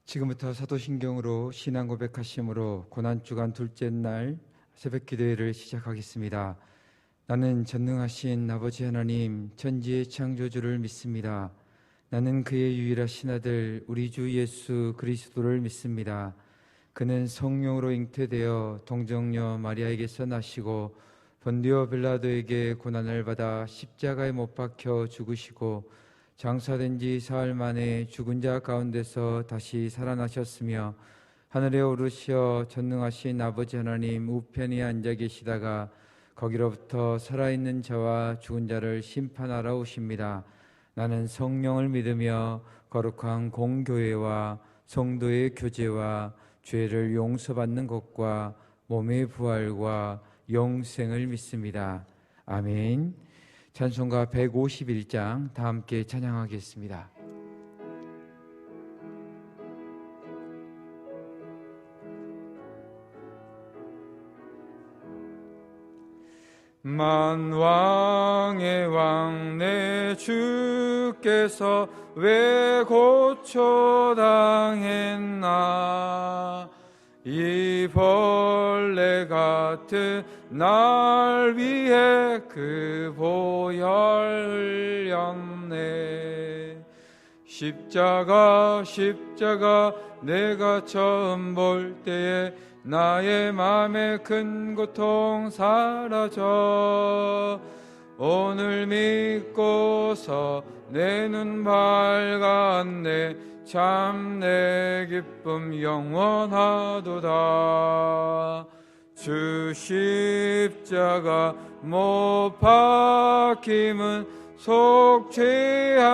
지금부터 사도신경으로 신앙 고백하심으로 고난주간 둘째 날 새벽 기도회를 시작하겠습니다. 나는 전능하신 아버지 하나님 천지의 창조주를 믿습니다. 나는 그의 유일하신 아들 우리 주 예수 그리스도를 믿습니다. 그는 성령으로 잉태되어 동정녀 마리아에게서 나시고 본디오 빌라도에게 고난을 받아 십자가에 못 박혀 죽으시고 장사된 지 사흘 만에 죽은 자 가운데서 다시 살아나셨으며 하늘에 오르시어 전능하신 아버지 하나님 우편에 앉아 계시다가 거기로부터 살아있는 자와 죽은 자를 심판하러 오십니다. 나는 성령을 믿으며 거룩한 공교회와 성도의 교제와 죄를 용서받는 것과 몸의 부활과 영생을 믿습니다. 아멘. 찬송가 151장 다 함께 찬양하겠습니다. 만왕의 왕 내 주께서 왜 고초당했나. 이 벌레 같은 날 위해 그 보혈 흘렸네. 십자가 내가 처음 볼 때에 나의 맘에 큰 고통 사라져. 오늘 믿고서 내 눈 밝았네. 참 내 기쁨 영원하도다. 주 십자가 못 박힘은 속죄함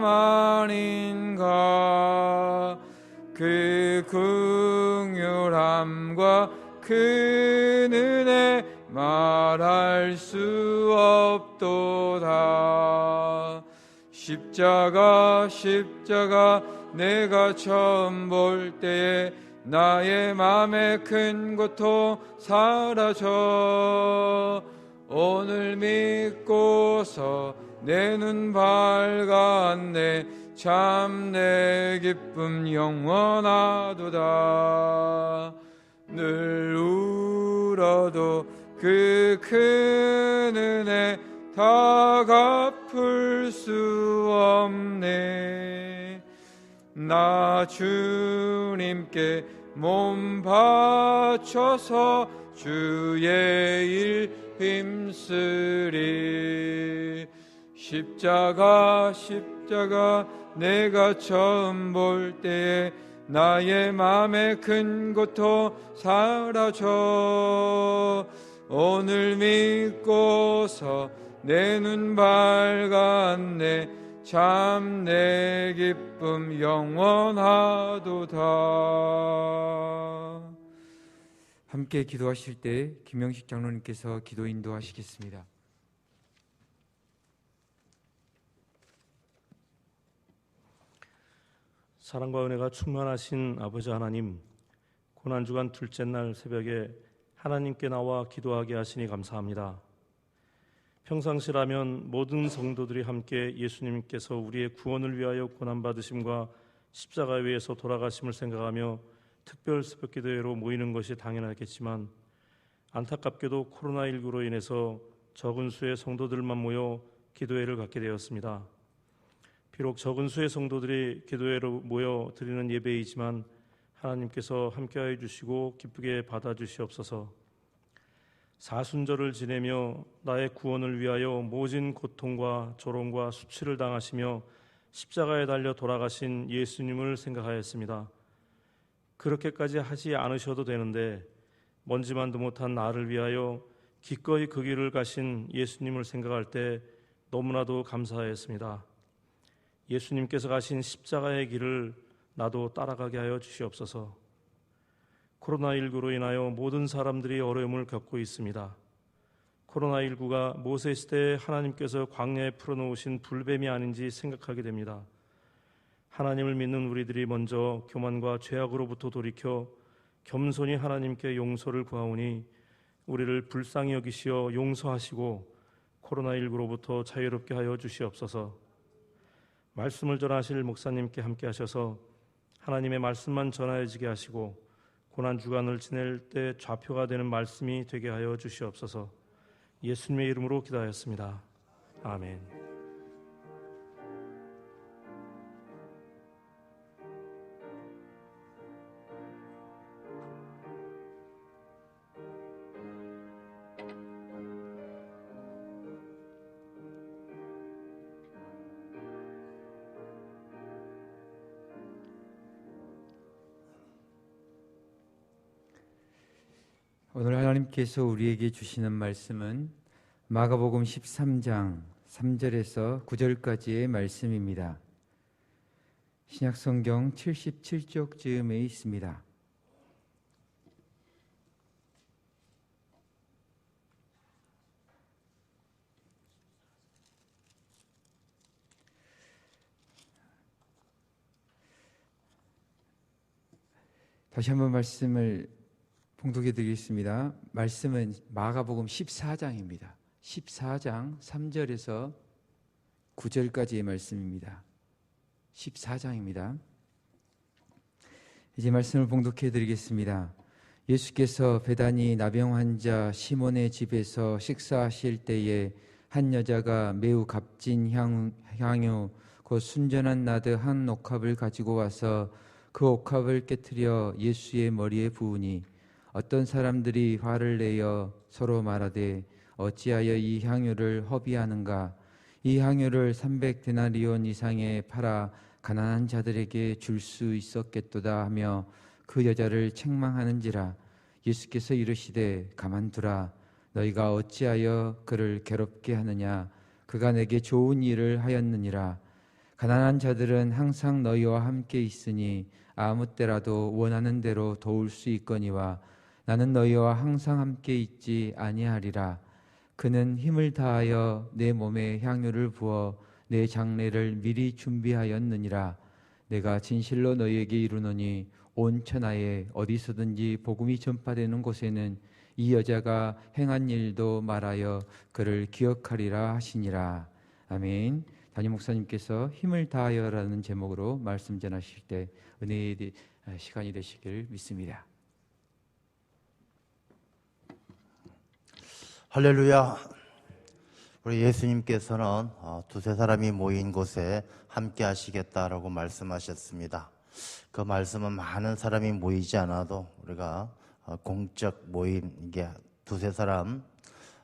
아닌가. 그 긍휼함과 그 은혜 말할 수 없도다. 십자가 내가 처음 볼 때에 나의 맘에 큰 고통 사라져. 오늘 믿고서 내 눈 밝았네. 참 내 기쁨 영원하도다. 늘 울어도 그 큰 은혜 다 갚을 수 없네. 나 주님께 몸 바쳐서 주의 일 힘쓰리. 십자가 내가 처음 볼 때에 나의 맘에 큰 고통 사라져. 오늘 믿고서 내 눈 밝았네. 참 내 기쁨 영원하도다. 함께 기도하실 때 김영식 장로님께서 기도 인도하시겠습니다. 사랑과 은혜가 충만하신 아버지 하나님, 고난주간 둘째 날 새벽에 하나님께 나와 기도하게 하시니 감사합니다. 평상시라면 모든 성도들이 함께 예수님께서 우리의 구원을 위하여 고난받으심과 십자가에 의해서 돌아가심을 생각하며 특별 새벽기도회로 모이는 것이 당연하겠지만 안타깝게도 코로나19로 인해서 적은 수의 성도들만 모여 기도회를 갖게 되었습니다. 비록 적은 수의 성도들이 기도회로 모여 드리는 예배이지만 하나님께서 함께하여 주시고 기쁘게 받아주시옵소서. 사순절을 지내며 나의 구원을 위하여 모진 고통과 조롱과 수치를 당하시며 십자가에 달려 돌아가신 예수님을 생각하였습니다. 그렇게까지 하지 않으셔도 되는데 먼지만도 못한 나를 위하여 기꺼이 그 길을 가신 예수님을 생각할 때 너무나도 감사하였습니다. 예수님께서 가신 십자가의 길을 나도 따라가게 하여 주시옵소서. 코로나19로 인하여 모든 사람들이 어려움을 겪고 있습니다. 코로나19가 모세 시대에 하나님께서 광야에 풀어놓으신 불뱀이 아닌지 생각하게 됩니다. 하나님을 믿는 우리들이 먼저 교만과 죄악으로부터 돌이켜 겸손히 하나님께 용서를 구하오니 우리를 불쌍히 여기시어 용서하시고 코로나19로부터 자유롭게 하여 주시옵소서. 말씀을 전하실 목사님께 함께 하셔서 하나님의 말씀만 전하여지게 하시고 고난 주간을 지낼 때 좌표가 되는 말씀이 되게 하여 주시옵소서. 예수님의 이름으로 기도하였습니다. 아멘. 오늘 하나님께서 우리에게 주시는 말씀은 마가복음 13장 3절에서 9절까지의 말씀입니다. 신약성경 77쪽 즈음에 있습니다. 다시 한번 말씀을 봉독해 드리겠습니다. 말씀은 마가복음 14장입니다. 14장 3절에서 9절까지의 말씀입니다. 14장입니다. 이제 말씀을 봉독해 드리겠습니다. 예수께서 베다니 나병 환자 시몬의 집에서 식사하실 때에 한 여자가 매우 값진 향유 곧 순전한 나드 한 옥합을 가지고 와서 그 옥합을 깨트려 예수의 머리에 부으니 어떤 사람들이 화를 내어 서로 말하되 어찌하여 이 향유를 허비하는가? 이 향유를 300데나리온 이상에 팔아 가난한 자들에게 줄 수 있었겠도다 하며 그 여자를 책망하는지라. 예수께서 이르시되 가만두라. 너희가 어찌하여 그를 괴롭게 하느냐? 그가 내게 좋은 일을 하였느니라. 가난한 자들은 항상 너희와 함께 있으니 아무 때라도 원하는 대로 도울 수 있거니와 나는 너희와 항상 함께 있지 아니하리라. 그는 힘을 다하여 내 몸에 향유를 부어 내 장례를 미리 준비하였느니라. 내가 진실로 너희에게 이르노니 온 천하에 어디서든지 복음이 전파되는 곳에는 이 여자가 행한 일도 말하여 그를 기억하리라 하시니라. 아멘. 담임 목사님께서 힘을 다하여라는 제목으로 말씀 전하실 때 은혜의 시간이 되시길 믿습니다. 할렐루야. 우리 예수님께서는 두세 사람이 모인 곳에 함께 하시겠다라고 말씀하셨습니다. 그 말씀은 많은 사람이 모이지 않아도 우리가 공적 모임, 이게 두세 사람,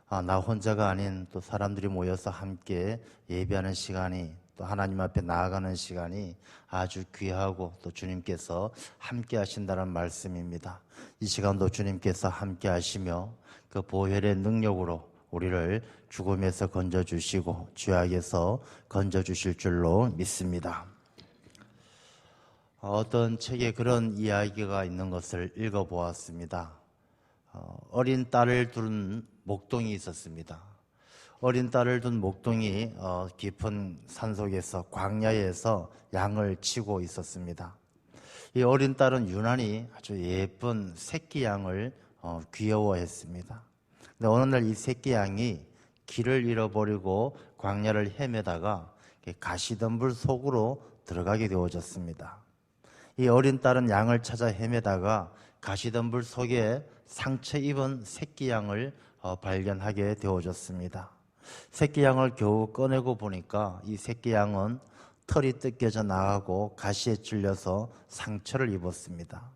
나 혼자가 아닌 또 사람들이 모여서 함께 예배하는 시간이, 또 하나님 앞에 나아가는 시간이 아주 귀하고 또 주님께서 함께 하신다는 말씀입니다. 이 시간도 주님께서 함께 하시며 그 보혈의 능력으로 우리를 죽음에서 건져주시고 죄악에서 건져주실 줄로 믿습니다. 어떤 책에 그런 이야기가 있는 것을 읽어보았습니다. 어린 딸을 둔 목동이 있었습니다. 어린 딸을 둔 목동이 깊은 산속에서 광야에서 양을 치고 있었습니다. 이 어린 딸은 유난히 아주 예쁜 새끼 양을 귀여워했습니다. 근데 어느 날 이 새끼 양이 길을 잃어버리고 광야를 헤매다가 가시덤불 속으로 들어가게 되어졌습니다. 이 어린 딸은 양을 찾아 헤매다가 가시덤불 속에 상처 입은 새끼 양을 발견하게 되어졌습니다. 새끼 양을 겨우 꺼내고 보니까 이 새끼 양은 털이 뜯겨져 나가고 가시에 찔려서 상처를 입었습니다.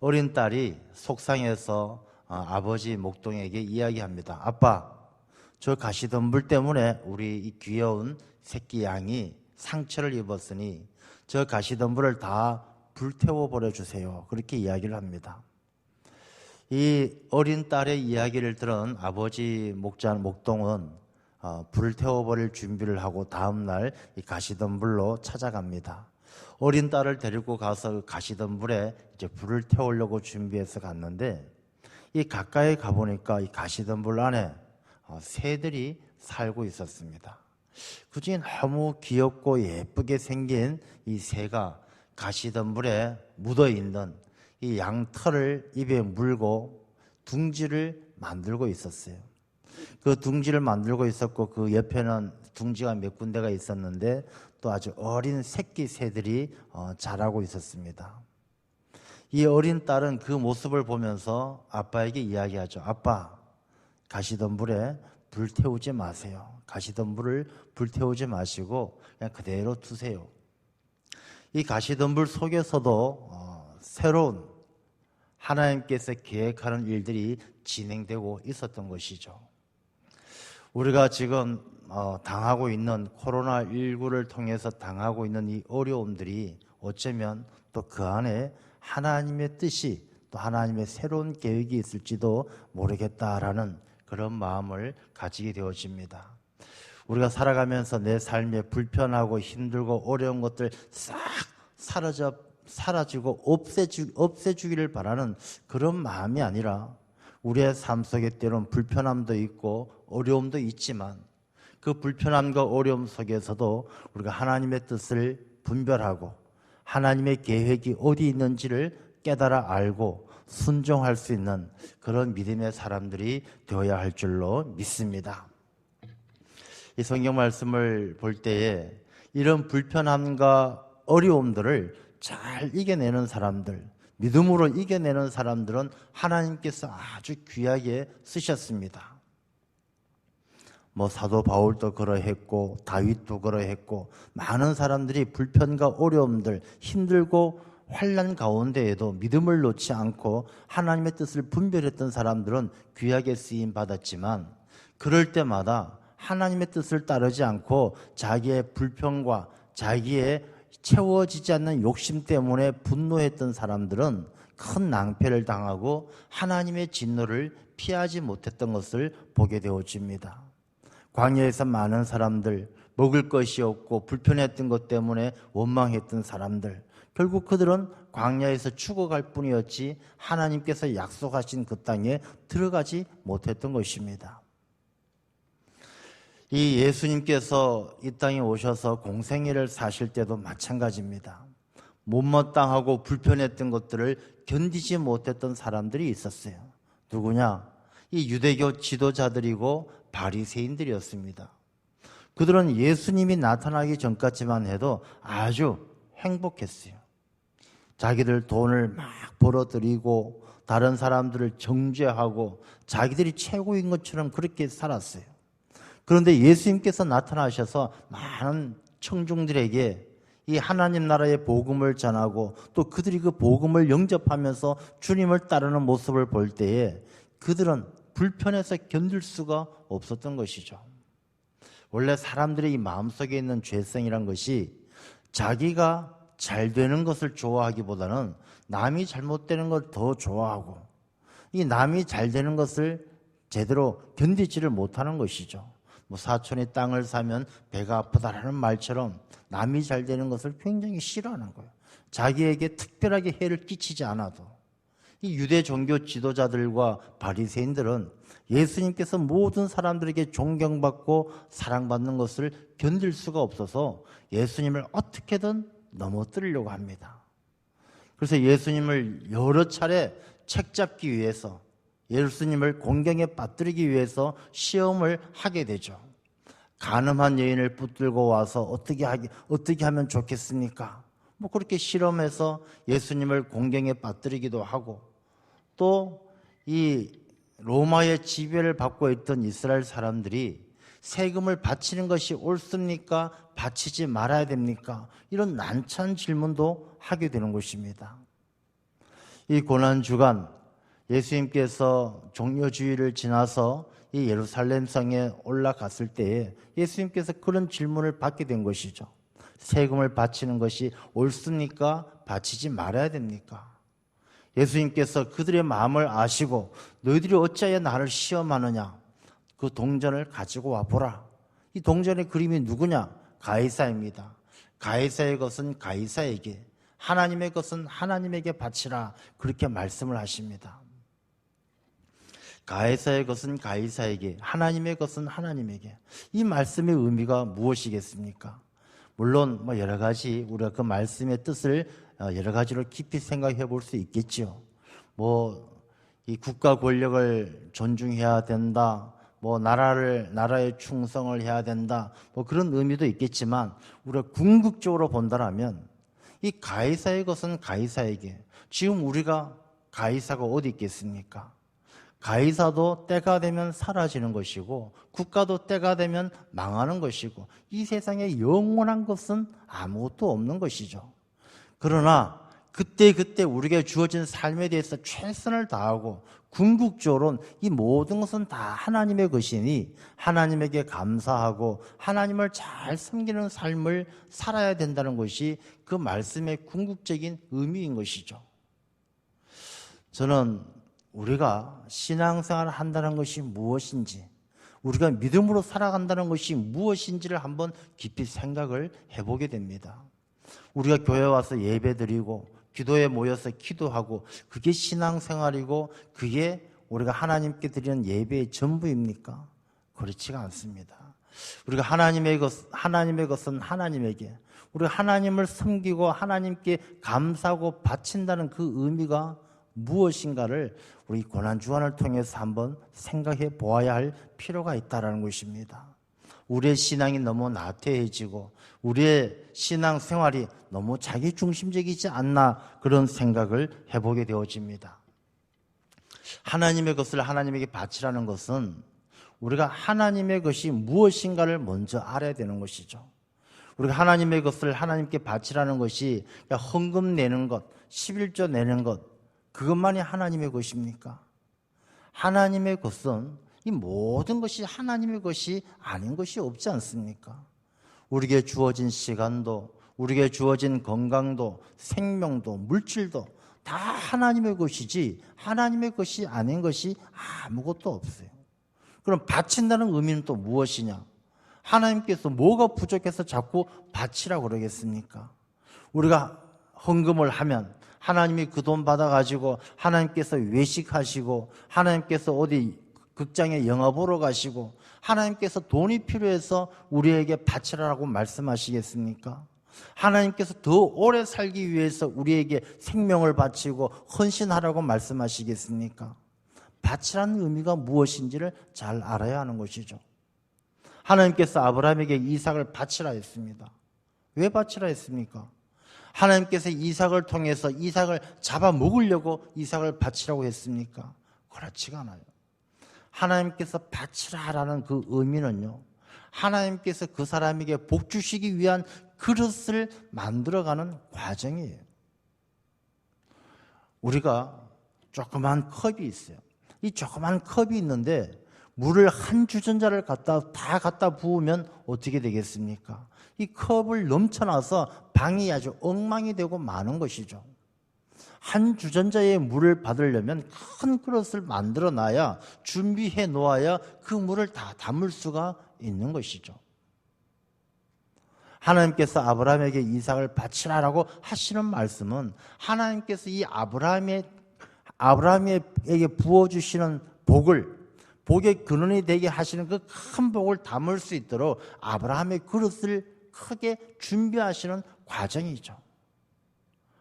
어린 딸이 속상해서 아버지 목동에게 이야기합니다. 아빠, 저 가시덤불 때문에 우리 이 귀여운 새끼 양이 상처를 입었으니 저 가시덤불을 다 불태워 버려주세요. 그렇게 이야기를 합니다. 이 어린 딸의 이야기를 들은 아버지 목동은 불을 태워버릴 준비를 하고 다음날 이 가시덤불로 찾아갑니다. 어린 딸을 데리고 가서 가시덤불에 이제 불을 태우려고 준비해서 갔는데 이 가까이 가보니까 이 가시덤불 안에 새들이 살고 있었습니다. 그중에 너무 귀엽고 예쁘게 생긴 이 새가 가시덤불에 묻어있는 이 양털을 입에 물고 둥지를 만들고 있었어요. 그 둥지를 만들고 있었고 그 옆에는 둥지가 몇 군데가 있었는데 또 아주 어린 새끼 새들이 자라고 있었습니다. 이 어린 딸은 그 모습을 보면서 아빠에게 이야기하죠. 아빠, 가시덤불에 불 태우지 마세요. 가시덤불을 불태우지 마시고 그냥 그대로 두세요. 이 가시덤불 속에서도 새로운 하나님께서 계획하는 일들이 진행되고 있었던 것이죠. 우리가 지금 당하고 있는 코로나19를 통해서 당하고 있는 이 어려움들이 어쩌면 또 그 안에 하나님의 뜻이 또 하나님의 새로운 계획이 있을지도 모르겠다라는 그런 마음을 가지게 되어집니다. 우리가 살아가면서 내 삶에 불편하고 힘들고 어려운 것들 싹 사라지고 없애주기를 바라는 그런 마음이 아니라 우리의 삶 속에 때론 불편함도 있고 어려움도 있지만 그 불편함과 어려움 속에서도 우리가 하나님의 뜻을 분별하고 하나님의 계획이 어디 있는지를 깨달아 알고 순종할 수 있는 그런 믿음의 사람들이 되어야 할 줄로 믿습니다. 이 성경 말씀을 볼 때에 이런 불편함과 어려움들을 잘 이겨내는 사람들, 믿음으로 이겨내는 사람들은 하나님께서 아주 귀하게 쓰셨습니다. 사도 바울도 그러했고 다윗도 그러했고 많은 사람들이 불편과 어려움들, 힘들고 환난 가운데에도 믿음을 놓지 않고 하나님의 뜻을 분별했던 사람들은 귀하게 쓰임 받았지만 그럴 때마다 하나님의 뜻을 따르지 않고 자기의 불평과 자기의 채워지지 않는 욕심 때문에 분노했던 사람들은 큰 낭패를 당하고 하나님의 진노를 피하지 못했던 것을 보게 되어집니다. 광야에서 많은 사람들, 먹을 것이 없고 불편했던 것 때문에 원망했던 사람들, 결국 그들은 광야에서 죽어갈 뿐이었지 하나님께서 약속하신 그 땅에 들어가지 못했던 것입니다. 이 예수님께서 이 땅에 오셔서 공생애를 사실 때도 마찬가지입니다. 못마땅하고 불편했던 것들을 견디지 못했던 사람들이 있었어요. 누구냐? 이 유대교 지도자들이고 바리새인들이었습니다. 그들은 예수님이 나타나기 전까지만 해도 아주 행복했어요. 자기들 돈을 막 벌어들이고 다른 사람들을 정죄하고 자기들이 최고인 것처럼 그렇게 살았어요. 그런데 예수님께서 나타나셔서 많은 청중들에게 이 하나님 나라의 복음을 전하고 또 그들이 그 복음을 영접하면서 주님을 따르는 모습을 볼 때에 그들은 불편해서 견딜 수가 없었던 것이죠. 원래 사람들의 이 마음속에 있는 죄성이란 것이 자기가 잘 되는 것을 좋아하기보다는 남이 잘못되는 걸 더 좋아하고 이 남이 잘 되는 것을 제대로 견디지를 못하는 것이죠. 사촌이 땅을 사면 배가 아프다라는 말처럼 남이 잘 되는 것을 굉장히 싫어하는 거예요. 자기에게 특별하게 해를 끼치지 않아도. 이 유대 종교 지도자들과 바리새인들은 예수님께서 모든 사람들에게 존경받고 사랑받는 것을 견딜 수가 없어서 예수님을 어떻게든 넘어뜨리려고 합니다. 그래서 예수님을 여러 차례 책잡기 위해서 예수님을 공경에 빠뜨리기 위해서 시험을 하게 되죠. 간음한 여인을 붙들고 와서 어떻게 하면 좋겠습니까? 그렇게 실험해서 예수님을 공경에 빠뜨리기도 하고 또 이 로마의 지배를 받고 있던 이스라엘 사람들이 세금을 바치는 것이 옳습니까? 바치지 말아야 됩니까? 이런 난처한 질문도 하게 되는 것입니다. 이 고난주간 예수님께서 종려주일을 지나서 이 예루살렘 성에 올라갔을 때에 예수님께서 그런 질문을 받게 된 것이죠. 세금을 바치는 것이 옳습니까? 바치지 말아야 됩니까? 예수님께서 그들의 마음을 아시고 너희들이 어찌하여 나를 시험하느냐? 그 동전을 가지고 와보라. 이 동전의 그림이 누구냐? 가이사입니다. 가이사의 것은 가이사에게, 하나님의 것은 하나님에게 바치라. 그렇게 말씀을 하십니다. 가이사의 것은 가이사에게, 하나님의 것은 하나님에게. 이 말씀의 의미가 무엇이겠습니까? 물론 여러 가지 우리가 그 말씀의 뜻을 여러 가지로 깊이 생각해 볼 수 있겠죠. 이 국가 권력을 존중해야 된다. 뭐 나라에 충성을 해야 된다, 뭐 그런 의미도 있겠지만 우리가 궁극적으로 본다라면 이 가이사의 것은 가이사에게, 지금 우리가 가이사가 어디 있겠습니까? 가이사도 때가 되면 사라지는 것이고 국가도 때가 되면 망하는 것이고 이 세상에 영원한 것은 아무것도 없는 것이죠. 그러나 그때 우리에게 주어진 삶에 대해서 최선을 다하고 궁극적으로는 이 모든 것은 다 하나님의 것이니 하나님에게 감사하고 하나님을 잘 섬기는 삶을 살아야 된다는 것이 그 말씀의 궁극적인 의미인 것이죠. 저는 우리가 신앙생활을 한다는 것이 무엇인지, 우리가 믿음으로 살아간다는 것이 무엇인지를 한번 깊이 생각을 해보게 됩니다. 우리가 교회 와서 예배드리고 기도에 모여서 기도하고 그게 신앙생활이고 그게 우리가 하나님께 드리는 예배의 전부입니까? 그렇지가 않습니다. 우리가 하나님의 것은 하나님에게, 우리가 하나님을 섬기고 하나님께 감사하고 바친다는 그 의미가 무엇인가를 우리 고난주간을 통해서 한번 생각해 보아야 할 필요가 있다는 것입니다. 우리의 신앙이 너무 나태해지고 우리의 신앙생활이 너무 자기중심적이지 않나, 그런 생각을 해보게 되어집니다. 하나님의 것을 하나님에게 바치라는 것은 우리가 하나님의 것이 무엇인가를 먼저 알아야 되는 것이죠. 우리가 하나님의 것을 하나님께 바치라는 것이 헌금 내는 것, 11조 내는 것, 그것만이 하나님의 것입니까? 하나님의 것은 이 모든 것이 하나님의 것이 아닌 것이 없지 않습니까? 우리에게 주어진 시간도, 우리에게 주어진 건강도, 생명도, 물질도 다 하나님의 것이지 하나님의 것이 아닌 것이 아무것도 없어요. 그럼 바친다는 의미는 또 무엇이냐? 하나님께서 뭐가 부족해서 자꾸 바치라고 그러겠습니까? 우리가 헌금을 하면 하나님이 그 돈 받아가지고 하나님께서 외식하시고 하나님께서 어디 극장에 영화 보러 가시고 하나님께서 돈이 필요해서 우리에게 바치라고 말씀하시겠습니까? 하나님께서 더 오래 살기 위해서 우리에게 생명을 바치고 헌신하라고 말씀하시겠습니까? 바치라는 의미가 무엇인지를 잘 알아야 하는 것이죠. 하나님께서 아브라함에게 이삭을 바치라 했습니다. 왜 바치라 했습니까? 하나님께서 이삭을 통해서 이삭을 잡아먹으려고 이삭을 바치라고 했습니까? 그렇지가 않아요. 하나님께서 바치라라는 그 의미는요, 하나님께서 그 사람에게 복 주시기 위한 그릇을 만들어가는 과정이에요. 우리가 조그만 컵이 있어요. 이 조그만 컵이 있는데 물을 한 주전자를 다 갖다 부으면 어떻게 되겠습니까? 이 컵을 넘쳐나서 방이 아주 엉망이 되고 마는 것이죠. 한 주전자의 물을 받으려면 큰 그릇을 만들어 놔야, 준비해 놓아야 그 물을 다 담을 수가 있는 것이죠. 하나님께서 아브라함에게 이삭을 바치라라고 하시는 말씀은 하나님께서 이 아브라함에게 부어주시는 복의 근원이 되게 하시는 그 큰 복을 담을 수 있도록 아브라함의 그릇을 크게 준비하시는 과정이죠.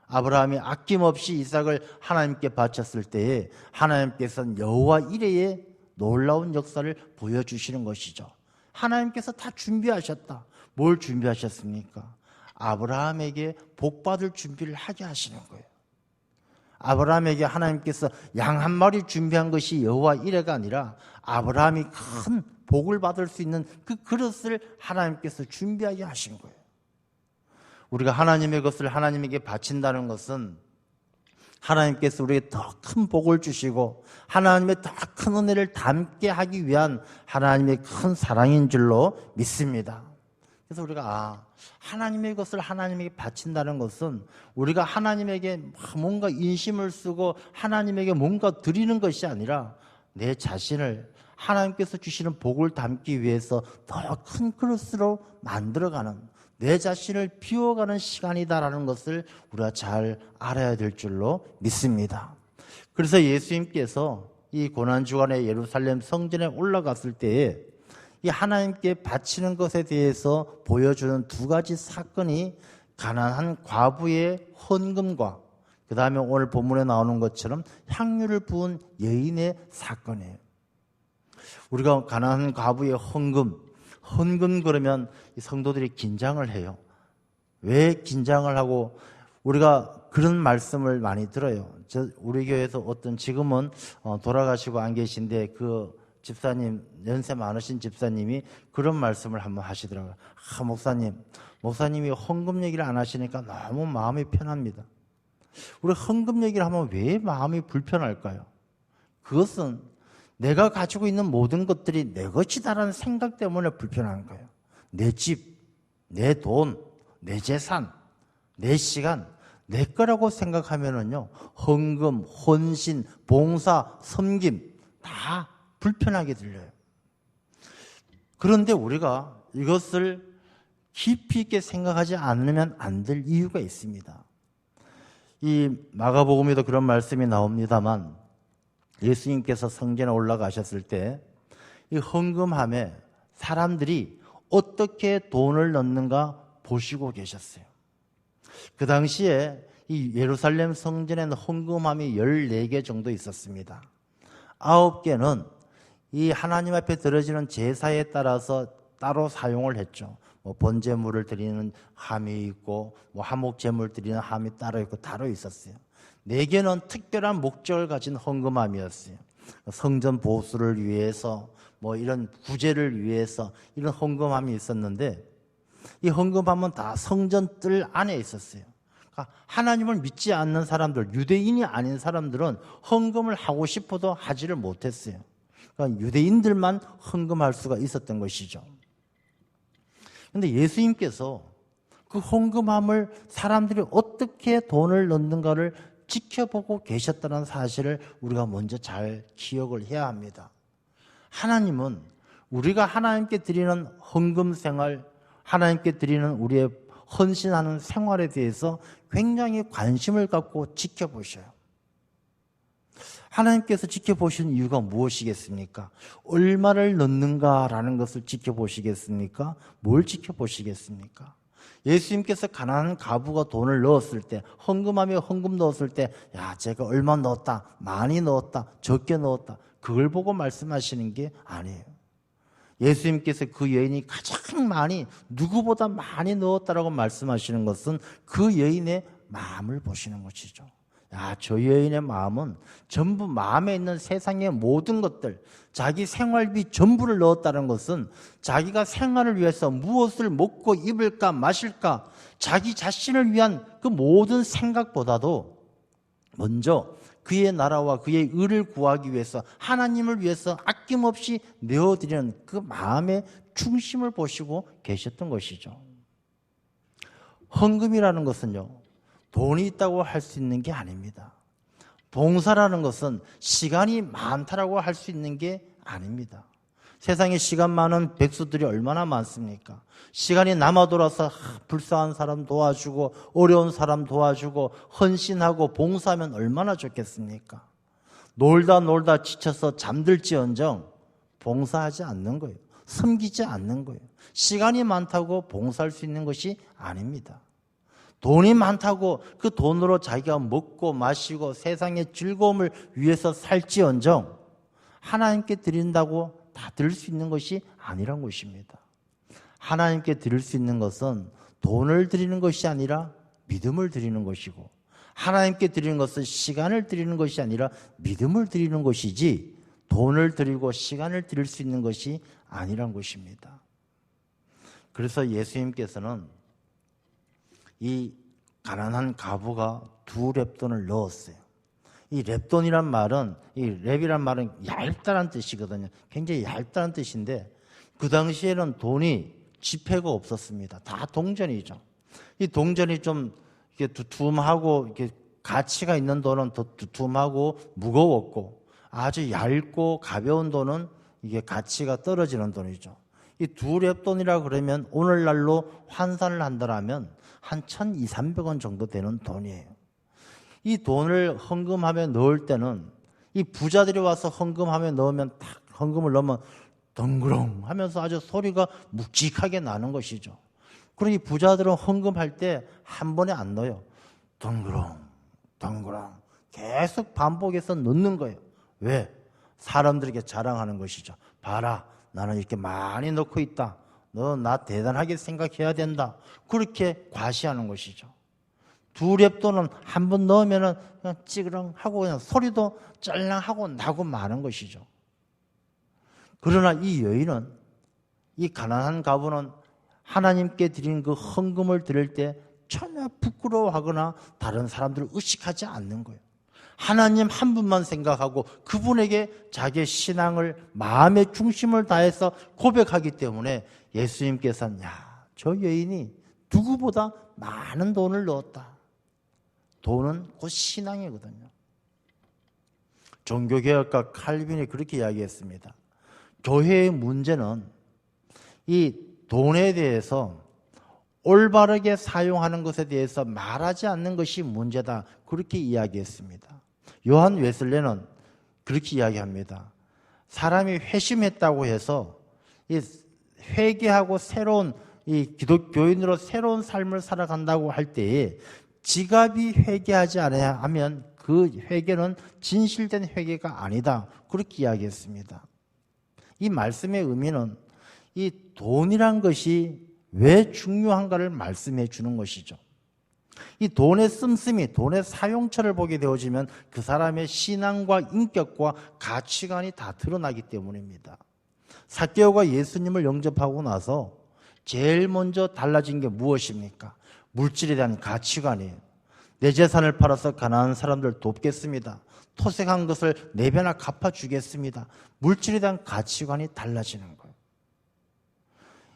아브라함이 아낌없이 이삭을 하나님께 바쳤을 때에 하나님께서는 여호와 이레의 놀라운 역사를 보여주시는 것이죠. 하나님께서 다 준비하셨다. 뭘 준비하셨습니까? 아브라함에게 복받을 준비를 하게 하시는 거예요. 아브라함에게 하나님께서 양 한 마리 준비한 것이 여호와 이레가 아니라 아브라함이 큰 복을 받을 수 있는 그 그릇을 하나님께서 준비하게 하신 거예요. 우리가 하나님의 것을 하나님에게 바친다는 것은 하나님께서 우리에게 더 큰 복을 주시고 하나님의 더 큰 은혜를 담게 하기 위한 하나님의 큰 사랑인 줄로 믿습니다. 그래서 우리가 하나님의 것을 하나님에게 바친다는 것은 우리가 하나님에게 뭔가 인심을 쓰고 하나님에게 뭔가 드리는 것이 아니라 내 자신을 하나님께서 주시는 복을 담기 위해서 더 큰 그릇으로 만들어가는, 내 자신을 비워가는 시간이다라는 것을 우리가 잘 알아야 될 줄로 믿습니다. 그래서 예수님께서 이 고난주간에 예루살렘 성전에 올라갔을 때에 이 하나님께 바치는 것에 대해서 보여주는 두 가지 사건이 가난한 과부의 헌금과 그 다음에 오늘 본문에 나오는 것처럼 향유를 부은 여인의 사건이에요. 우리가 가난한 과부의 헌금 그러면 이 성도들이 긴장을 해요. 왜 긴장을 하고 우리가 그런 말씀을 많이 들어요. 우리 교회에서 어떤 지금은 돌아가시고 안 계신데 그 집사님, 연세 많으신 집사님이 그런 말씀을 한번 하시더라고요. 목사님이 헌금 얘기를 안 하시니까 너무 마음이 편합니다. 우리 헌금 얘기를 하면 왜 마음이 불편할까요? 그것은 내가 가지고 있는 모든 것들이 내 것이다라는 생각 때문에 불편한 거예요. 내 집, 내 돈, 내 재산, 내 시간, 내 거라고 생각하면은요, 헌금, 헌신, 봉사, 섬김 다 불편하게 들려요. 그런데 우리가 이것을 깊이 있게 생각하지 않으면 안 될 이유가 있습니다. 이 마가복음에도 그런 말씀이 나옵니다만 예수님께서 성전에 올라가셨을 때 이 헌금함에 사람들이 어떻게 돈을 넣는가 보시고 계셨어요. 그 당시에 이 예루살렘 성전에는 헌금함이 14개 정도 있었습니다. 9개는 이 하나님 앞에 드려지는 제사에 따라서 따로 사용을 했죠. 번제물을 드리는 함이 있고 화목제물 드리는 함이 따로 있고 따로 있었어요. 4개는 특별한 목적을 가진 헌금함이었어요. 성전 보수를 위해서 이런 구제를 위해서 이런 헌금함이 있었는데 이 헌금함은 다 성전 뜰 안에 있었어요. 그러니까 하나님을 믿지 않는 사람들, 유대인이 아닌 사람들은 헌금을 하고 싶어도 하지를 못했어요. 그러니까 유대인들만 헌금할 수가 있었던 것이죠. 그런데 예수님께서 그 헌금함을 사람들이 어떻게 돈을 넣는가를 지켜보고 계셨다는 사실을 우리가 먼저 잘 기억을 해야 합니다. 하나님은 우리가 하나님께 드리는 헌금 생활, 하나님께 드리는 우리의 헌신하는 생활에 대해서 굉장히 관심을 갖고 지켜보셔요. 하나님께서 지켜보시는 이유가 무엇이겠습니까? 얼마를 넣는가라는 것을 지켜보시겠습니까? 뭘 지켜보시겠습니까? 예수님께서 가난한 과부가 돈을 넣었을 때, 헌금함에 헌금 넣었을 때, 제가 얼마 넣었다, 많이 넣었다, 적게 넣었다, 그걸 보고 말씀하시는 게 아니에요. 예수님께서 그 여인이 가장 많이, 누구보다 많이 넣었다라고 말씀하시는 것은 그 여인의 마음을 보시는 것이죠. 저 여인의 마음은 전부 마음에 있는 세상의 모든 것들, 자기 생활비 전부를 넣었다는 것은 자기가 생활을 위해서 무엇을 먹고 입을까 마실까 자기 자신을 위한 그 모든 생각보다도 먼저 그의 나라와 그의 의를 구하기 위해서 하나님을 위해서 아낌없이 내어드리는 그 마음의 중심을 보시고 계셨던 것이죠. 헌금이라는 것은요, 돈이 있다고 할 수 있는 게 아닙니다. 봉사라는 것은 시간이 많다라고 할 수 있는 게 아닙니다. 세상에 시간 많은 백수들이 얼마나 많습니까? 시간이 남아 돌아서 불쌍한 사람 도와주고 어려운 사람 도와주고 헌신하고 봉사하면 얼마나 좋겠습니까? 놀다 지쳐서 잠들지언정 봉사하지 않는 거예요. 섬기지 않는 거예요. 시간이 많다고 봉사할 수 있는 것이 아닙니다. 돈이 많다고 그 돈으로 자기가 먹고 마시고 세상의 즐거움을 위해서 살지언정 하나님께 드린다고 다 드릴 수 있는 것이 아니란 것입니다. 하나님께 드릴 수 있는 것은 돈을 드리는 것이 아니라 믿음을 드리는 것이고, 하나님께 드리는 것은 시간을 드리는 것이 아니라 믿음을 드리는 것이지 돈을 드리고 시간을 드릴 수 있는 것이 아니란 것입니다. 그래서 예수님께서는 이 가난한 과부가 2렙돈을 넣었어요. 이 렙돈이란 말은, 이 렙이란 말은 얇다는 뜻이거든요. 굉장히 얇다는 뜻인데 그 당시에는 돈이 지폐가 없었습니다. 다 동전이죠. 이 동전이 좀 이렇게 두툼하고 이렇게 가치가 있는 돈은 더 두툼하고 무거웠고, 아주 얇고 가벼운 돈은 이게 가치가 떨어지는 돈이죠. 이 2렙돈이라 그러면 오늘날로 환산을 한다면 한 1,200~1,300원 정도 되는 돈이에요. 이 돈을 헌금함에 넣을 때는 이 부자들이 와서 헌금함에 넣으면 탁 헌금을 넣으면 덩그렁 하면서 아주 소리가 묵직하게 나는 것이죠. 그러니 부자들은 헌금할 때 한 번에 안 넣어요. 덩그렁 계속 반복해서 넣는 거예요. 왜? 사람들에게 자랑하는 것이죠. 봐라, 나는 이렇게 많이 넣고 있다. 너 나 대단하게 생각해야 된다. 그렇게 과시하는 것이죠. 2랩 또는 한 번 넣으면 그냥 찌그렁하고 그냥 소리도 짤랑하고 나고 마는 것이죠. 그러나 이 여인은, 이 가난한 가부는 하나님께 드리는 그 헌금을 드릴 때 전혀 부끄러워하거나 다른 사람들을 의식하지 않는 거예요. 하나님 한 분만 생각하고 그분에게 자기의 신앙을, 마음의 중심을 다해서 고백하기 때문에 예수님께서는 저 여인이 누구보다 많은 돈을 넣었다. 돈은 곧 신앙이거든요. 종교개혁가 칼빈이 그렇게 이야기했습니다. 교회의 문제는 이 돈에 대해서 올바르게 사용하는 것에 대해서 말하지 않는 것이 문제다. 그렇게 이야기했습니다. 요한 웨슬레는 그렇게 이야기합니다. 사람이 회심했다고 해서 이 회개하고 새로운 이 기독교인으로 새로운 삶을 살아간다고 할 때에 지갑이 회개하지 않아야 하면 그 회개는 진실된 회개가 아니다. 그렇게 이야기했습니다. 이 말씀의 의미는 이 돈이란 것이 왜 중요한가를 말씀해 주는 것이죠. 이 돈의 씀씀이, 돈의 사용처를 보게 되어지면 그 사람의 신앙과 인격과 가치관이 다 드러나기 때문입니다. 삭개오가 예수님을 영접하고 나서 제일 먼저 달라진 게 무엇입니까? 물질에 대한 가치관이에요. 내 재산을 팔아서 가난한 사람들 돕겠습니다. 토색한 것을 4배나 갚아주겠습니다. 물질에 대한 가치관이 달라지는 거예요.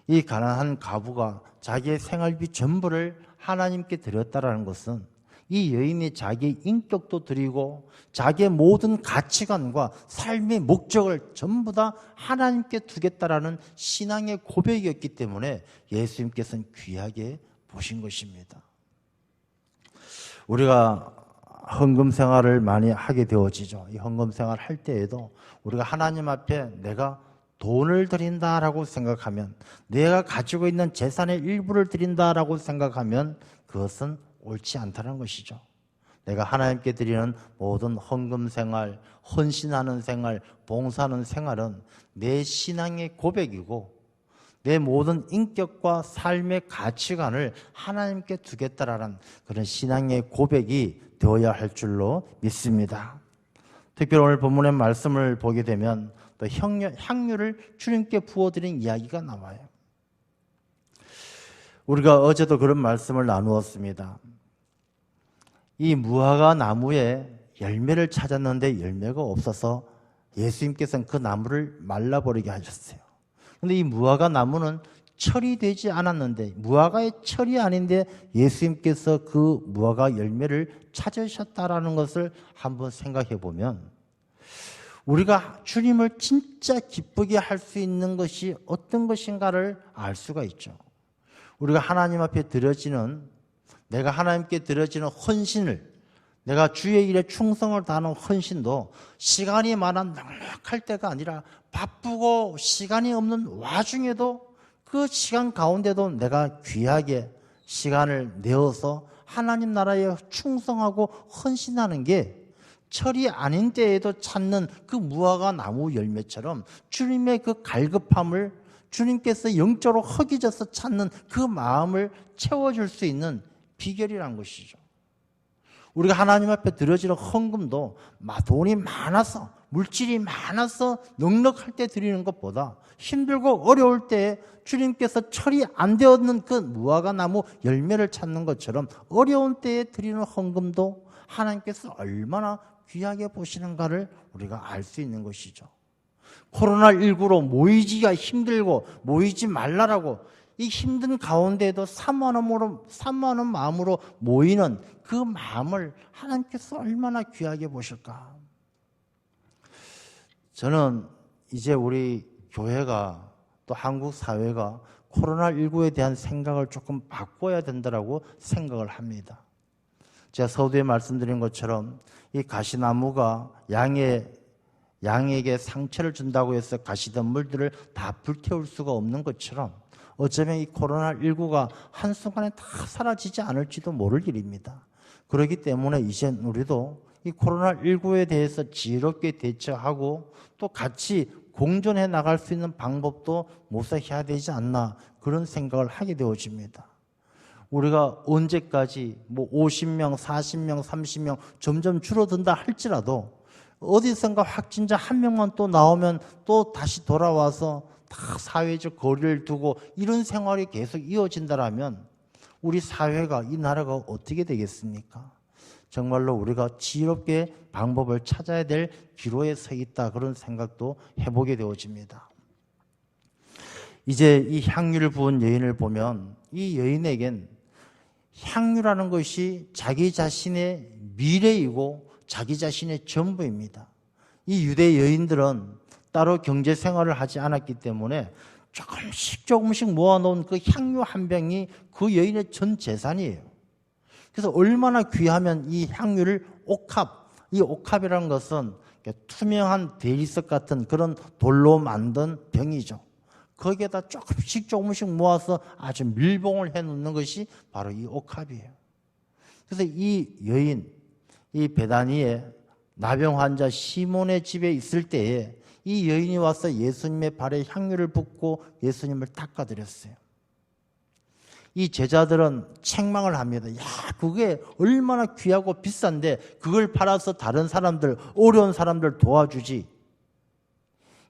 이 가난한 가부가 자기의 생활비 전부를 하나님께 드렸다라는 것은 이 여인이 자기의 인격도 드리고 자기의 모든 가치관과 삶의 목적을 전부 다 하나님께 두겠다라는 신앙의 고백이었기 때문에 예수님께서는 귀하게 보신 것입니다. 우리가 헌금 생활을 많이 하게 되어지죠. 이 헌금 생활을 할 때에도 우리가 하나님 앞에 내가 돈을 드린다라고 생각하면, 내가 가지고 있는 재산의 일부를 드린다라고 생각하면 그것은 옳지 않다는 것이죠. 내가 하나님께 드리는 모든 헌금 생활, 헌신하는 생활, 봉사하는 생활은 내 신앙의 고백이고 내 모든 인격과 삶의 가치관을 하나님께 두겠다라는 그런 신앙의 고백이 되어야 할 줄로 믿습니다. 특별히 오늘 본문의 말씀을 보게 되면 또 향유를 주님께 부어드린 이야기가 나와요. 우리가 어제도 그런 말씀을 나누었습니다. 이 무화과 나무에 열매를 찾았는데 열매가 없어서 예수님께서는 그 나무를 말라버리게 하셨어요. 그런데 이 무화과 나무는 철이 되지 않았는데, 무화과의 철이 아닌데 예수님께서 그 무화과 열매를 찾으셨다라는 것을 한번 생각해 보면, 우리가 주님을 진짜 기쁘게 할 수 있는 것이 어떤 것인가를 알 수가 있죠. 우리가 하나님 앞에 드려지는, 내가 하나님께 드려지는 헌신을, 내가 주의 일에 충성을 다하는 헌신도 시간이 많아 넉넉할 때가 아니라 바쁘고 시간이 없는 와중에도 그 시간 가운데도 내가 귀하게 시간을 내어서 하나님 나라에 충성하고 헌신하는 게 철이 아닌 때에도 찾는 그 무화과 나무 열매처럼 주님의 그 갈급함을, 주님께서 영적으로 허기져서 찾는 그 마음을 채워줄 수 있는 비결이란 것이죠. 우리가 하나님 앞에 드려지는 헌금도 돈이 많아서, 물질이 많아서 넉넉할 때 드리는 것보다 힘들고 어려울 때 주님께서 철이 안 되었는 그 무화과 나무 열매를 찾는 것처럼 어려운 때에 드리는 헌금도 하나님께서 얼마나 귀하게 보시는가를 우리가 알 수 있는 것이죠. 코로나19로 모이기가 힘들고 모이지 말라라고 이 힘든 가운데에도 사모하는 마음으로 모이는 그 마음을 하나님께서 얼마나 귀하게 보실까. 저는 이제 우리 교회가, 또 한국 사회가 코로나19에 대한 생각을 조금 바꿔야 된다고 생각을 합니다. 제가 서두에 말씀드린 것처럼 이 가시나무가 양에게 상처를 준다고 해서 가시덤불들을 다 불태울 수가 없는 것처럼 어쩌면 이 코로나19가 한순간에 다 사라지지 않을지도 모를 일입니다. 그렇기 때문에 이제 우리도 이 코로나19에 대해서 지혜롭게 대처하고 또 같이 공존해 나갈 수 있는 방법도 모색해야 되지 않나 그런 생각을 하게 되어집니다. 우리가 언제까지 50명, 40명, 30명 점점 줄어든다 할지라도 어디선가 확진자 한 명만 또 나오면 또 다시 돌아와서 다 사회적 거리를 두고 이런 생활이 계속 이어진다라면 우리 사회가, 이 나라가 어떻게 되겠습니까? 정말로 우리가 지혜롭게 방법을 찾아야 될 기로에 서 있다, 그런 생각도 해보게 되어집니다. 이제 이 향유를 부은 여인을 보면 이 여인에겐 향유라는 것이 자기 자신의 미래이고 자기 자신의 전부입니다. 이 유대 여인들은 따로 경제 생활을 하지 않았기 때문에 조금씩 모아놓은 그 향유 한 병이 그 여인의 전 재산이에요. 그래서 얼마나 귀하면 이 향유를 이 옥합이라는 것은 투명한 대리석 같은 그런 돌로 만든 병이죠. 거기에다 조금씩 모아서 아주 밀봉을 해놓는 것이 바로 이 옥합이에요. 그래서 이 여인, 이 베다니의 나병 환자 시몬의 집에 있을 때에 이 여인이 와서 예수님의 발에 향유를 붓고 예수님을 닦아드렸어요. 이 제자들은 책망을 합니다. 야, 그게 얼마나 귀하고 비싼데 그걸 팔아서 다른 사람들, 어려운 사람들 도와주지.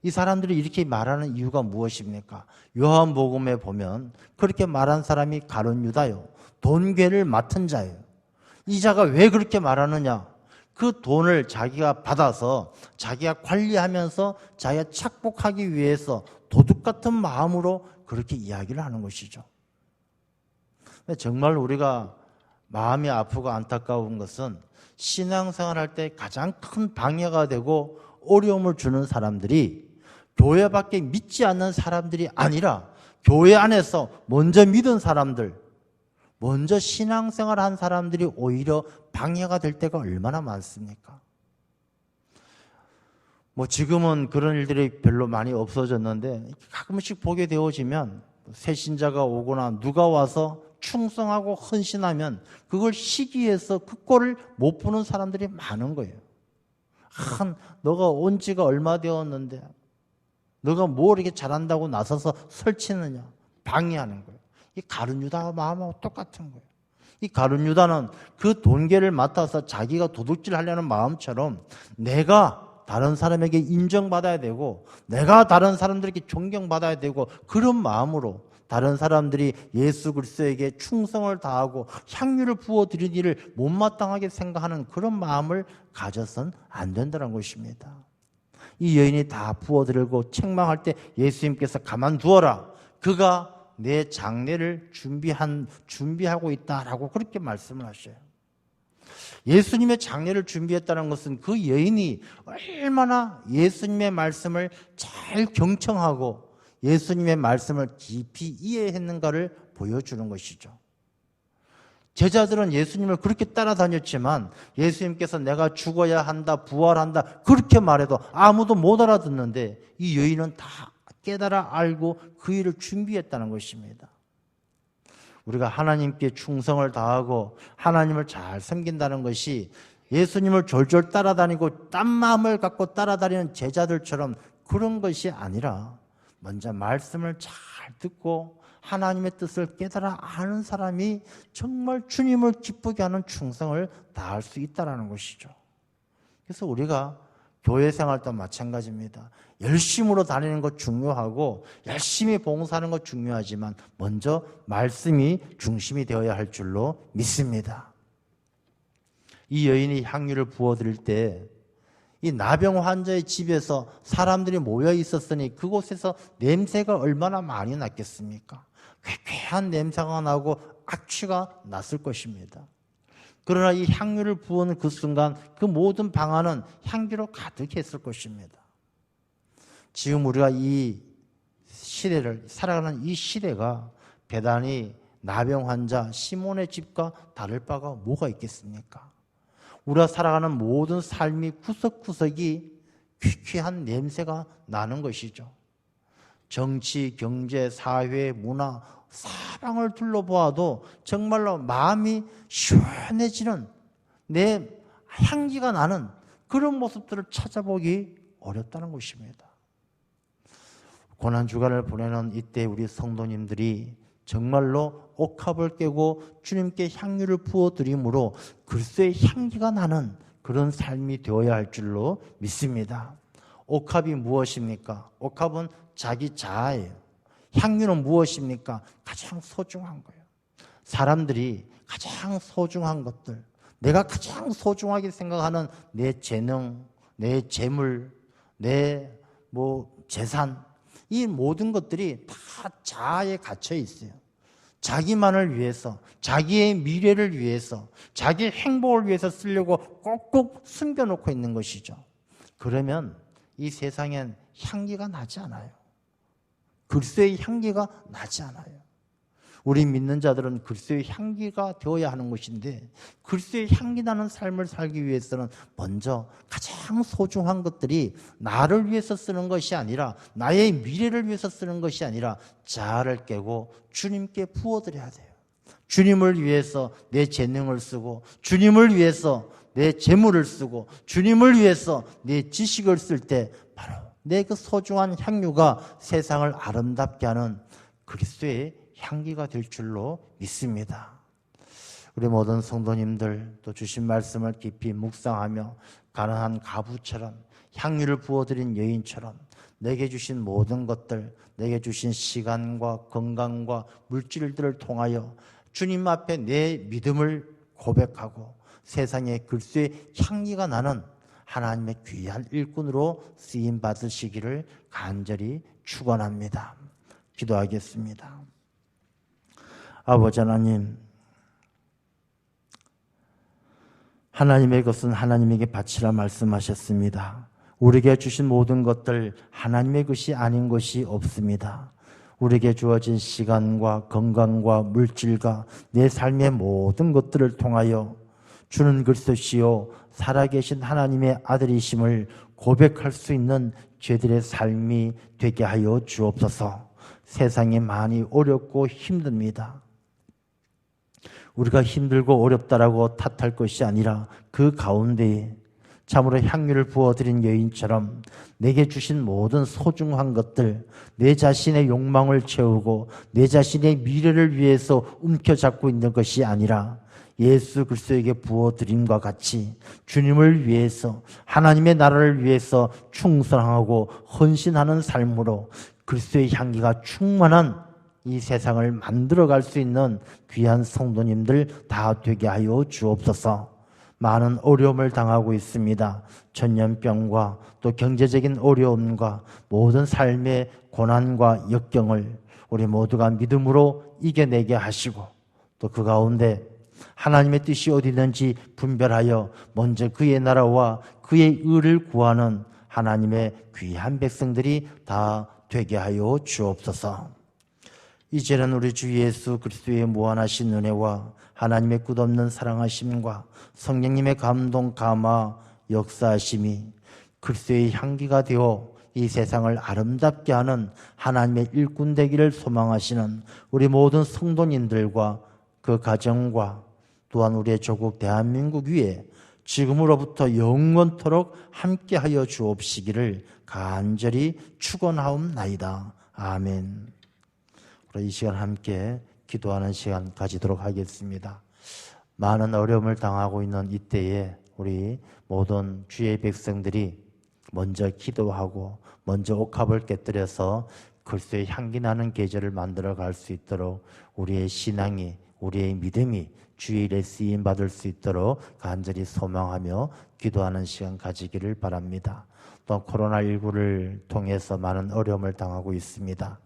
이 사람들이 이렇게 말하는 이유가 무엇입니까? 요한복음에 보면 그렇게 말한 사람이 가룟 유다요, 돈괴를 맡은 자예요. 이 자가 왜 그렇게 말하느냐? 그 돈을 자기가 받아서 자기가 관리하면서 자기가 착복하기 위해서 도둑 같은 마음으로 그렇게 이야기를 하는 것이죠. 정말 우리가 마음이 아프고 안타까운 것은 신앙생활할 때 가장 큰 방해가 되고 어려움을 주는 사람들이 교회밖에 믿지 않는 사람들이 아니라 교회 안에서 먼저 믿은 사람들, 먼저 신앙생활한 사람들이 오히려 방해가 될 때가 얼마나 많습니까? 지금은 그런 일들이 별로 많이 없어졌는데 가끔씩 보게 되어지면 새 신자가 오거나 누가 와서 충성하고 헌신하면 그걸 시기해서 그 꼴을 못 보는 사람들이 많은 거예요. 너가 온 지가 얼마 되었는데 너가 뭘 이렇게 잘한다고 나서서 설치느냐, 방해하는 거예요. 이 가룟 유다와 마음하고 똑같은 거예요. 이 가룟 유다는 그 돈괴를 맡아서 자기가 도둑질 하려는 마음처럼 내가 다른 사람에게 인정받아야 되고 내가 다른 사람들에게 존경받아야 되고 그런 마음으로 다른 사람들이 예수 그리스도에게 충성을 다하고 향유를 부어드린 일을 못마땅하게 생각하는 그런 마음을 가져선 안 된다는 것입니다. 이 여인이 다 부어드리고 책망할 때 예수님께서 가만두어라, 그가 내 장례를 준비하고 있다라고 그렇게 말씀을 하셔요. 예수님의 장례를 준비했다는 것은 그 여인이 얼마나 예수님의 말씀을 잘 경청하고 예수님의 말씀을 깊이 이해했는가를 보여주는 것이죠. 제자들은 예수님을 그렇게 따라다녔지만 예수님께서 내가 죽어야 한다, 부활한다 그렇게 말해도 아무도 못 알아듣는데 이 여인은 다 깨달아 알고 그 일을 준비했다는 것입니다. 우리가 하나님께 충성을 다하고 하나님을 잘 섬긴다는 것이 예수님을 졸졸 따라다니고 딴 마음을 갖고 따라다니는 제자들처럼 그런 것이 아니라 먼저 말씀을 잘 듣고 하나님의 뜻을 깨달아 아는 사람이 정말 주님을 기쁘게 하는 충성을 다할 수 있다는 것이죠. 그래서 우리가 교회 생활도 마찬가지입니다. 열심으로 다니는 것 중요하고 열심히 봉사하는 것 중요하지만 먼저 말씀이 중심이 되어야 할 줄로 믿습니다. 이 여인이 향유를 부어드릴 때 이 나병 환자의 집에서 사람들이 모여 있었으니 그곳에서 냄새가 얼마나 많이 났겠습니까? 쾌쾌한 냄새가 나고 악취가 났을 것입니다. 그러나 이 향유를 부은 그 순간 그 모든 방 안은 향기로 가득했을 것입니다. 지금 우리가 이 시대를 살아가는 이 시대가 베다니 나병 환자 시몬의 집과 다를 바가 뭐가 있겠습니까? 우리가 살아가는 모든 삶이 구석구석이 퀴퀴한 냄새가 나는 것이죠. 정치, 경제, 사회, 문화, 사방을 둘러보아도 정말로 마음이 시원해지는 내 향기가 나는 그런 모습들을 찾아보기 어렵다는 것입니다. 고난주간을 보내는 이때 우리 성도님들이 정말로 옥합을 깨고 주님께 향유를 부어드림으로 그리스도의 향기가 나는 그런 삶이 되어야 할 줄로 믿습니다. 옥합이 무엇입니까? 옥합은 자기 자아예요. 향유는 무엇입니까? 가장 소중한 거예요. 사람들이 가장 소중한 것들, 내가 가장 소중하게 생각하는 내 재능, 내 재물, 내 재산, 이 모든 것들이 다 자아에 갇혀 있어요. 자기만을 위해서, 자기의 미래를 위해서, 자기의 행복을 위해서 쓰려고 꼭꼭 숨겨놓고 있는 것이죠. 그러면 이 세상엔 향기가 나지 않아요. 그리스도의 향기가 나지 않아요. 우리 믿는 자들은 그리스도의 향기가 되어야 하는 것인데, 그리스도의 향기 나는 삶을 살기 위해서는 먼저 가장 소중한 것들이 나를 위해서 쓰는 것이 아니라, 나의 미래를 위해서 쓰는 것이 아니라 자아를 깨고 주님께 부어드려야 돼요. 주님을 위해서 내 재능을 쓰고, 주님을 위해서 내 재물을 쓰고, 주님을 위해서 내 지식을 쓸 때 바로 내 그 소중한 향유가 세상을 아름답게 하는 그리스도의 향기가 될 줄로 믿습니다. 우리 모든 성도님들 또 주신 말씀을 깊이 묵상하며 가난한 가부처럼, 향유를 부어드린 여인처럼 내게 주신 모든 것들, 내게 주신 시간과 건강과 물질들을 통하여 주님 앞에 내 믿음을 고백하고 세상에 그리스도의 향기가 나는 하나님의 귀한 일꾼으로 쓰임 받으시기를 간절히 축원합니다. 기도하겠습니다. 아버지 하나님, 하나님의 것은 하나님에게 바치라 말씀하셨습니다. 우리에게 주신 모든 것들 하나님의 것이 아닌 것이 없습니다. 우리에게 주어진 시간과 건강과 물질과 내 삶의 모든 것들을 통하여 주는 그리스도시요 살아계신 하나님의 아들이심을 고백할 수 있는 저희들의 삶이 되게 하여 주옵소서. 세상이 많이 어렵고 힘듭니다. 우리가 힘들고 어렵다라고 탓할 것이 아니라 그 가운데에 참으로 향유를 부어드린 여인처럼 내게 주신 모든 소중한 것들, 내 자신의 욕망을 채우고 내 자신의 미래를 위해서 움켜잡고 있는 것이 아니라 예수 그리스도에게 부어드림과 같이 주님을 위해서, 하나님의 나라를 위해서 충성하고 헌신하는 삶으로 그리스도의 향기가 충만한 이 세상을 만들어갈 수 있는 귀한 성도님들 다 되게 하여 주옵소서. 많은 어려움을 당하고 있습니다. 전염병과 또 경제적인 어려움과 모든 삶의 고난과 역경을 우리 모두가 믿음으로 이겨내게 하시고, 또 그 가운데 하나님의 뜻이 어디 있는지 분별하여 먼저 그의 나라와 그의 의를 구하는 하나님의 귀한 백성들이 다 되게 하여 주옵소서. 이제는 우리 주 예수 그리스도의 무한하신 은혜와 하나님의 끝없는 사랑하심과 성령님의 감동 감화 역사하심이 그리스도의 향기가 되어 이 세상을 아름답게 하는 하나님의 일꾼 되기를 소망하시는 우리 모든 성도님들과 그 가정과 또한 우리의 조국 대한민국 위에 지금으로부터 영원토록 함께하여 주옵시기를 간절히 축원하옵나이다. 아멘. 이 시간 함께 기도하는 시간 가지도록 하겠습니다. 많은 어려움을 당하고 있는 이때에 우리 모든 주의 백성들이 먼저 기도하고 먼저 옥합을 깨뜨려서 그리스도의 향기 나는 계절을 만들어 갈 수 있도록 우리의 신앙이, 우리의 믿음이 주의 일에 쓰임 받을 수 있도록 간절히 소망하며 기도하는 시간 가지기를 바랍니다. 또 코로나19를 통해서 많은 어려움을 당하고 있습니다.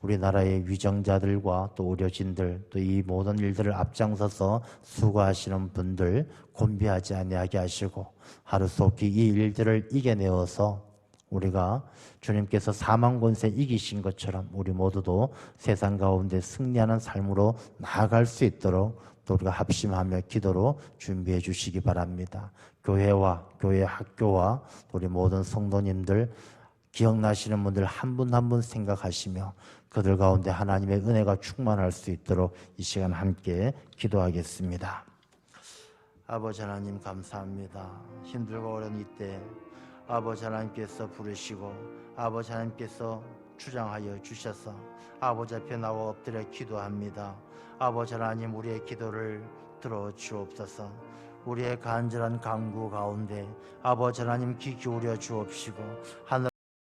우리나라의 위정자들과 또 의료진들, 또 이 모든 일들을 앞장서서 수고하시는 분들 곤비하지 아니하게 하시고 하루속히 이 일들을 이겨내어서 우리가 주님께서 사망 권세 이기신 것처럼 우리 모두도 세상 가운데 승리하는 삶으로 나아갈 수 있도록 또 우리가 합심하며 기도로 준비해 주시기 바랍니다. 교회와 교회 학교와 우리 모든 성도님들 기억나시는 분들 한 분 한 분 생각하시며 그들 가운데 하나님의 은혜가 충만할 수 있도록 이 시간 함께 기도하겠습니다. 아버지 하나님 감사합니다. 힘들고 어려운 이때 아버지 하나님께서 부르시고 아버지 하나님께서 주장하여 주셔서 아버지 앞에 나와 엎드려 기도합니다. 아버지 하나님, 우리의 기도를 들어주옵소서. 우리의 간절한 간구 가운데 아버지 하나님 귀 기울여 주옵시고 하늘